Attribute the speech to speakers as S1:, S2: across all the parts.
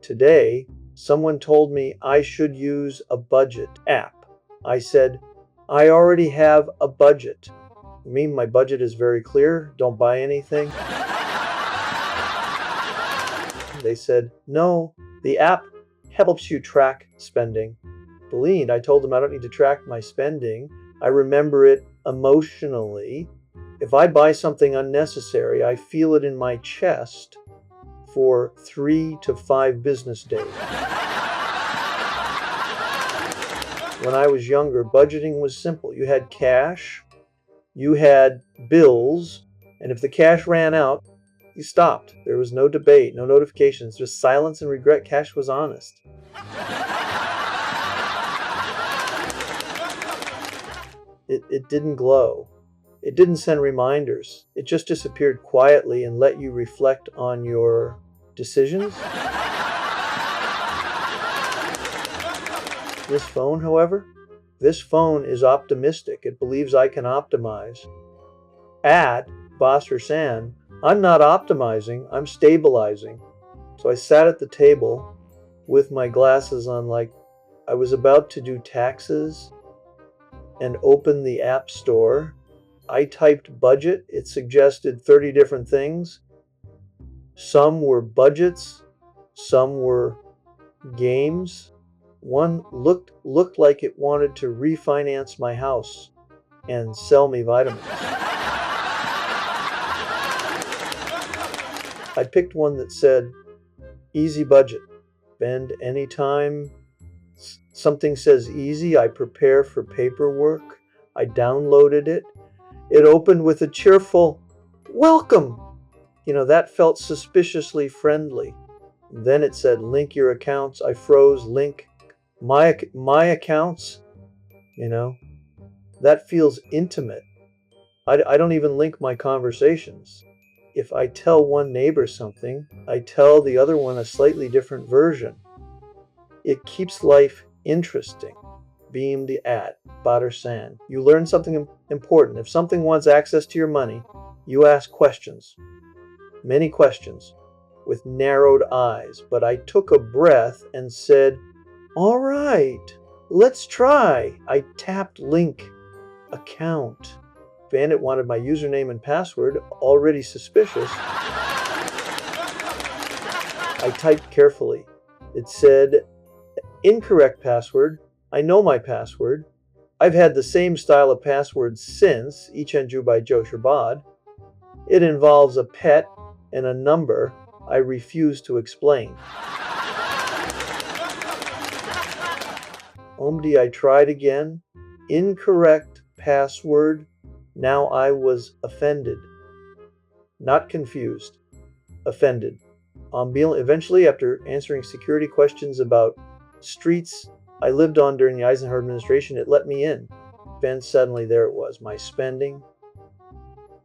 S1: Today, someone told me I should use a budget app. I said, I already have a budget. I mean, my budget is very clear. Don't buy anything. They said, no, the app helps you track spending. Belinda, I told them I don't need to track my spending. I remember it emotionally. If I buy something unnecessary, I feel it in my chest for 3 to 5 business days. When I was younger, budgeting was simple. You had cash, you had bills, and if the cash ran out, you stopped. There was no debate, no notifications, just silence and regret. Cash was honest. It didn't glow. It didn't send reminders. It just disappeared quietly and let you reflect on your decisions. This phone, however, this phone is optimistic. It believes I can optimize. At Bosser-San, I'm not optimizing, I'm stabilizing. So I sat at the table with my glasses on like I was about to do taxes and open the app store. I typed budget. It suggested 30 different things. Some were budgets, some were games. One looked like it wanted to refinance my house and sell me vitamins. I picked one that said, easy budget. Spend anytime something says easy, I prepare for paperwork. I downloaded it. It opened with a cheerful, welcome. That felt suspiciously friendly. Then it said, link your accounts. I froze, link my accounts. That feels intimate. I don't even link my conversations. If I tell one neighbor something, I tell the other one a slightly different version. It keeps life interesting. Beamed at Bosser-San. You learn something important. If something wants access to your money, you ask questions. Many questions, with narrowed eyes. But I took a breath and said, all right, let's try. I tapped link account. Bandit wanted my username and password, already suspicious. I typed carefully. It said, incorrect password. I know my password. I've had the same style of password since, Ichenju by Joe Shabad. It involves a pet and a number I refuse to explain. Omdi, I tried again. Incorrect password. Now I was offended. Not confused. Offended. Eventually, after answering security questions about streets I lived on during the Eisenhower administration, it let me in. Then suddenly there it was, my spending,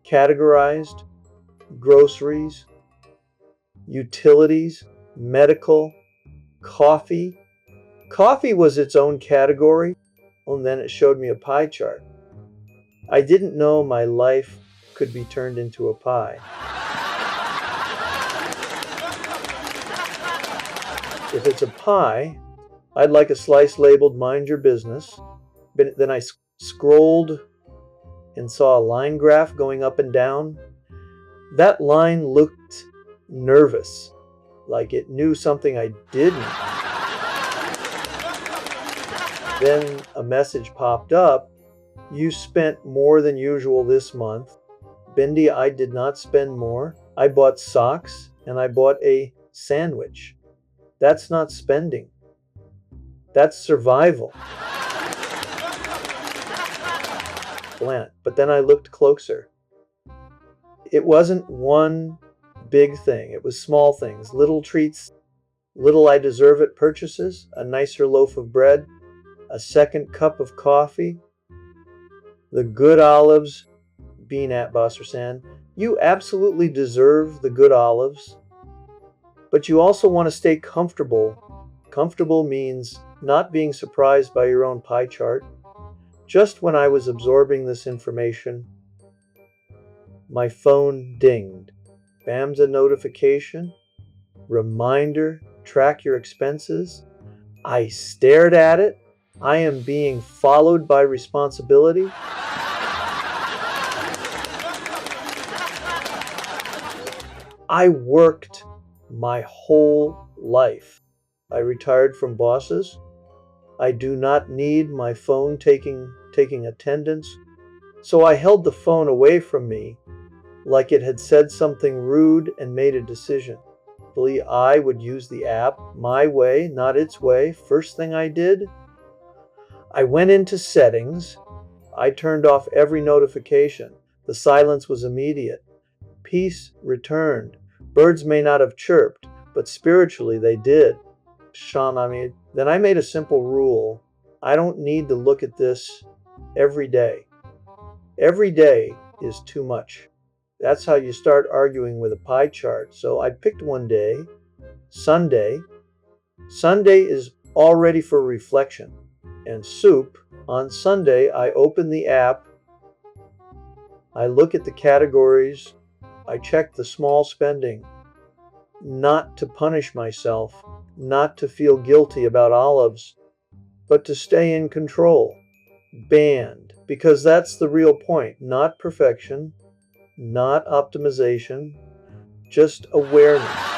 S1: categorized, groceries, utilities, medical, coffee. Coffee was its own category, and then it showed me a pie chart. I didn't know my life could be turned into a pie. If it's a pie, I'd like a slice labeled mind your business. Then I scrolled and saw a line graph going up and down. That line looked nervous, like it knew something I didn't. Then a message popped up. You spent more than usual this month. Bindi, I did not spend more. I bought socks and I bought a sandwich. That's not spending. That's survival. But then I looked closer. It wasn't one big thing. It was small things, little treats, little I deserve it purchases, a nicer loaf of bread, a second cup of coffee, the good olives. Being at Bosser-San, you absolutely deserve the good olives, but you also want to stay comfortable. Comfortable means not being surprised by your own pie chart. Just when I was absorbing this information, my phone dinged. Bam's a notification. Reminder, track your expenses. I stared at it. I am being followed by responsibility. I worked my whole life. I retired from bosses. I do not need my phone taking attendance. So I held the phone away from me like it had said something rude and made a decision. I would use the app my way, not its way. First thing I did, I went into settings. I turned off every notification. The silence was immediate. Peace returned. Birds may not have chirped, but spiritually they did. Then I made a simple rule. I don't need to look at this every day. Every day is too much. That's how you start arguing with a pie chart. So I picked one day, Sunday. Sunday is all ready for reflection. And soup, on Sunday, I open the app. I look at the categories. I check the small spending. Not to punish myself, not to feel guilty about olives, but to stay in control. Banned, because that's the real point. Not perfection, not optimization, just awareness.